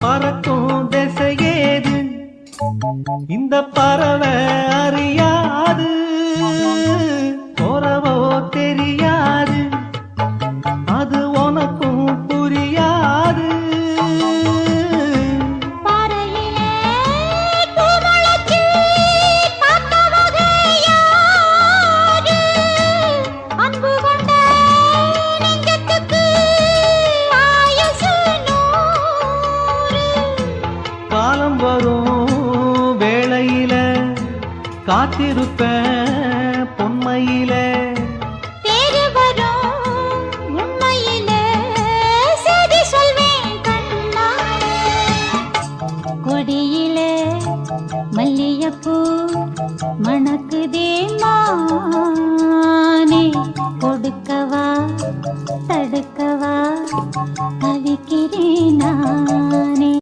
பறக்கும் திசையேது இந்த பறவை அறியாது, போறவோ தெரியாது, அது உனக்கும் புரியாது. காலம் வரும் வேளையில காத்திருப்பேன் பொன்மையிலே.